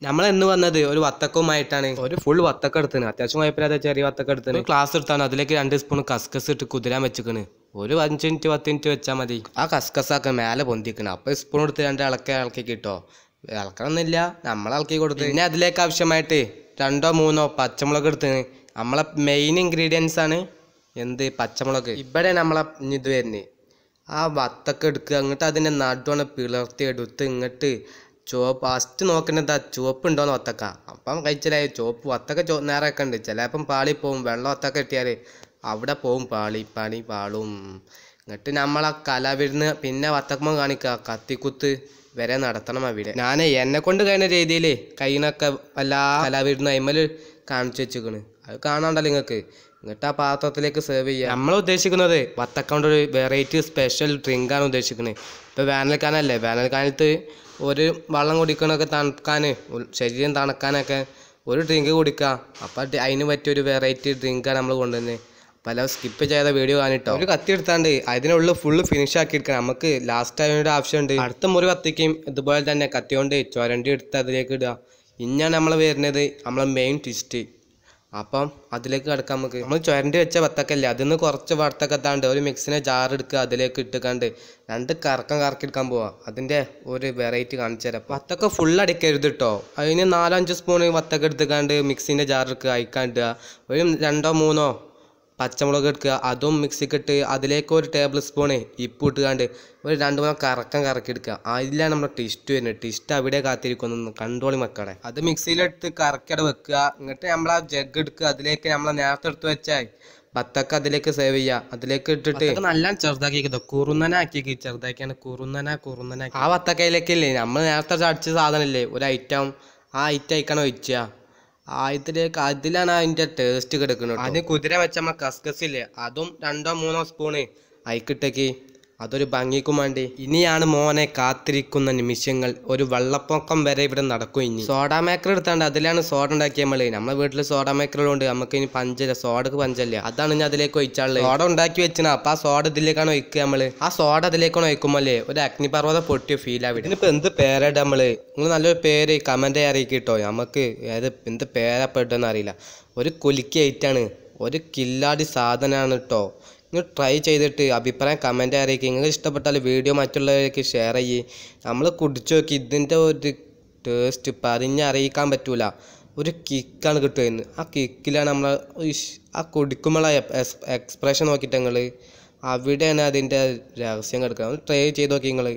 നമ്മൾ എന്ന് വന്നത് ഒരു വത്തക്കവുമായിട്ടാണ്. ഒരു ഫുൾ വത്തക്ക എടുത്തിന്, അത്യാവശ്യം കുഴപ്പമില്ലാതെ ചെറിയ വത്തക്ക എടുത്തിന്. ക്ലാസ് എടുത്താണ്, അതിലേക്ക് 2 സ്പൂൺ കസ്കസ് ഇട്ട് കുതിരാൻ വെച്ചിക്കണ്. ഒരു 5 മിനിറ്റ് 10 മിനിറ്റ് വെച്ചാൽ മതി. ആ കസ്കസാക്ക മേലെ പൊന്തിക്കണം. അപ്പോൾ സ്പൂൺ എടുത്ത് 2 ഇളക്കി കിട്ടോ. ഇളക്കണമെന്നില്ല, നമ്മൾ ഇളക്കി കൊടുത്ത്. പിന്നെ അതിലേക്ക് ആവശ്യമായിട്ട് 2 3 പച്ചമുളക് എടുത്തിന്. നമ്മളെ മെയിൻ ഇൻഗ്രീഡിയൻസ് ആണ് എന്ത്, പച്ചമുളക്. ഇവിടെ നമ്മളെ ഇത് വരുന്നത് ആ വത്തക്ക എടുക്കുക, അങ്ങോട്ട് അതിൻ്റെ നടുവാണ് പിളർത്തി എടുത്ത് ഇങ്ങോട്ട് ചുവപ്പ് ഫസ്റ്റ് നോക്കേണ്ടത് ചുവപ്പ് ഉണ്ടോയെന്ന് വത്തക്ക. അപ്പം കഴിച്ചില്ലായി ചുവപ്പ് വത്തക്ക നേരമൊക്കെ ഉണ്ട്. ചിലപ്പം പാളി പോവും. വെള്ളം വത്തക്ക കിട്ടിയാൽ അവിടെ പോവും, പാളും. എന്നിട്ട് നമ്മളാ കലാവിരുന്ന് പിന്നെ വത്തക്കമ്മ കാണിക്കുക, കത്തിക്കുത്ത് വരെ നടത്തണം അവിടെ. ഞാൻ എന്നെ കൊണ്ട് കഴിയുന്ന രീതിയിൽ കയ്യിനൊക്കെ എല്ലാ കലാവിരുന്ന് അയിമൽ കാണിച്ചു വെച്ചിക്കണ്. അത് കാണാണ്ടല്ലോ നിങ്ങൾക്ക്. എന്നിട്ട് ആ പാത്രത്തിലേക്ക് സെർവ് ചെയ്യുക. നമ്മൾ ഉദ്ദേശിക്കുന്നത് വത്തക്ക കൊണ്ട് ഒരു വെറൈറ്റി സ്പെഷ്യൽ ഡ്രിങ്കാണ് ഉദ്ദേശിക്കുന്നത്. ഇപ്പോൾ വേനൽക്കാലമല്ലേ, വേനൽക്കാലത്ത് ഒരു വെള്ളം കുടിക്കണമൊക്കെ തണുക്കാൻ, ശരീരം തണുക്കാനൊക്കെ ഒരു ഡ്രിങ്ക് കുടിക്കുക. അപ്പം അതിന് പറ്റിയൊരു വെറൈറ്റി ഡ്രിങ്കാണ് നമ്മൾ കൊണ്ടുവന്നത്. പല സ്കിപ്പ് ചെയ്ത വീഡിയോ കാണിട്ടോ. ഒരു കത്തി എടുത്താണ്ട് അതിനുള്ളിൽ ഫുള്ള് ഫിനിഷ് ആക്കി എടുക്കണം. നമുക്ക് ലാസ്റ്റ് അതിനൊരു ആവശ്യമുണ്ട്. അടുത്ത മുറി വത്തിക്കും ഇതുപോലെ തന്നെ കത്തി കൊണ്ട് ചുരണ്ടി എടുത്ത് അതിലേക്ക് ഇടുക. ഇനിയാണ് നമ്മൾ വരുന്നത് നമ്മളെ മെയിൻ ട്വിസ്റ്റ്. അപ്പം അതിലേക്ക് കിടക്കാം. നമ്മൾ ചുരണ്ടി വെച്ച വത്തക്കല്ലേ, അതിൽ കുറച്ച് വത്തക്ക എത്താണ്ട് ഒരു മിക്സിനെ ജാർ എടുക്കുക, അതിലേക്ക് ഇട്ടുകൊണ്ട് 2 കറക്കിയെടുക്കാൻ പോവാം. അതിൻ്റെ ഒരു വെറൈറ്റി കാണിച്ചു തരാം. വത്തക്ക ഫുൾ അടിക്കരുത് കേട്ടോ. അതിന് 4-5 സ്പൂൺ വത്തക്ക എടുത്തുകൊണ്ട് മിക്സിൻ്റെ ജാർ എടുക്കുക, അയക്കാണ്ടിടുക. ഒരു 2 3 പച്ചമുളക് എടുക്കുക, അതും മിക്സിക്കിട്ട് അതിലേക്ക് ഒരു ടേബിൾ സ്പൂണ് ഇപ്പ് ഇട്ടുകൊണ്ട് ഒരു 2 3 കറക്കിയെടുക്കുക. അതിലാണ് നമ്മുടെ ട്വിസ്റ്റ് വരുന്നത്. ട്വിസ്റ്റ് അവിടെ കാത്തിരിക്കുന്നു, കണ്ടോളി മക്കളെ. അത് മിക്സിയിലെടുത്ത് കറക്കിയുടെ വെക്കുക. എന്നിട്ട് നമ്മൾ ആ ജഗ് എടുക്കുക, അതിലേക്ക് നമ്മൾ നേരത്തെ എടുത്ത് വെച്ചാൽ വത്തക്ക അതിലേക്ക് സേവ് ചെയ്യുക. അതിലേക്ക് ഇട്ടിട്ട് നല്ല ചെറുതാക്കി കുറുന്നനാക്കി, ചെറുതാക്കിയാണ് കുറുന്നനാക്കി. ആ വത്തക്കയിലേക്കില്ലേ നമ്മൾ നേരത്തെ അടിച്ച സാധനമില്ലേ ഒരു ഐറ്റം, ആ ഐറ്റം അയക്കണം ഒഴിക്കുക. അതിലാണ് അതിൻ്റെ ടേസ്റ്റ് കിടക്കുന്നത്. അതിന് കുതിര വെച്ച നമ്മൾ കസ്കസ് ഇല്ലേ, അതും 2 3 സ്പൂണ് അയക്കിട്ടേക്ക്. അതൊരു ഭംഗിക്കും വേണ്ടി. ഇനിയാണ് മോനെ കാത്തിരിക്കുന്ന നിമിഷങ്ങൾ. ഒരു വെള്ളപ്പൊക്കം വരെ ഇവിടെ നടക്കും. ഇനി സോഡ മേക്കർ എടുത്താണ്ട് അതിലാണ് സോഡ ഉണ്ടാക്കിയ നമ്മളെ വീട്ടിൽ സോഡ മേക്കറുണ്ട്. നമുക്ക് ഇനി പഞ്ചല്ല, സോഡക്ക് പഞ്ചല്ല. അതാണ് ഇനി അതിലേക്ക് ഒഴിച്ചാള്. സോഡ ഉണ്ടാക്കി വെച്ചാൽ അപ്പം ആ സോഡ ഇതിലേക്കാണ് ഒഴിക്കുക. ആ സോഡ അതിലേക്കാണ് ഒഴിക്കുമ്പോഴേ ഒരു അഗ്നിപർവ്വതം പൊട്ടിയ ഫീൽ ആവും. ഇതിനിപ്പോൾ എന്ത് പേരായിട്ട് നിങ്ങൾ നല്ലൊരു പേര് കമന്റ് അറിയിക്കിട്ടോ. നമുക്ക് എന്ത് പേരാപ്പെട്ടെന്ന് അറിയില്ല. ഒരു കുലുക്കി ഐറ്റാണ്, ഒരു കില്ലാടി സാധനമാണ് കേട്ടോ. നിങ്ങൾ ട്രൈ ചെയ്തിട്ട് അഭിപ്രായം കമൻ്റ് അറിയിക്കുക. നിങ്ങൾക്ക് ഇഷ്ടപ്പെട്ടാൽ വീഡിയോ മറ്റുള്ളവർക്ക് ഷെയർ ചെയ്യ്. നമ്മൾ കുടിച്ചു നോക്കി, ഇതിൻ്റെ ഒരു ടേസ്റ്റ് പറഞ്ഞറിയിക്കാൻ പറ്റൂല. ഒരു കിക്കാണ് കിട്ടുന്നത്. ആ കിക്കിലാണ് നമ്മൾ ആ കുടിക്കുമ്പോഴുള്ള എക്സ്പ്രഷൻ നോക്കിയിട്ട് നിങ്ങൾ അവിടെയാണ് അതിൻ്റെ രഹസ്യം കിടക്കുക. ട്രൈ ചെയ്ത് നോക്കി നിങ്ങൾ.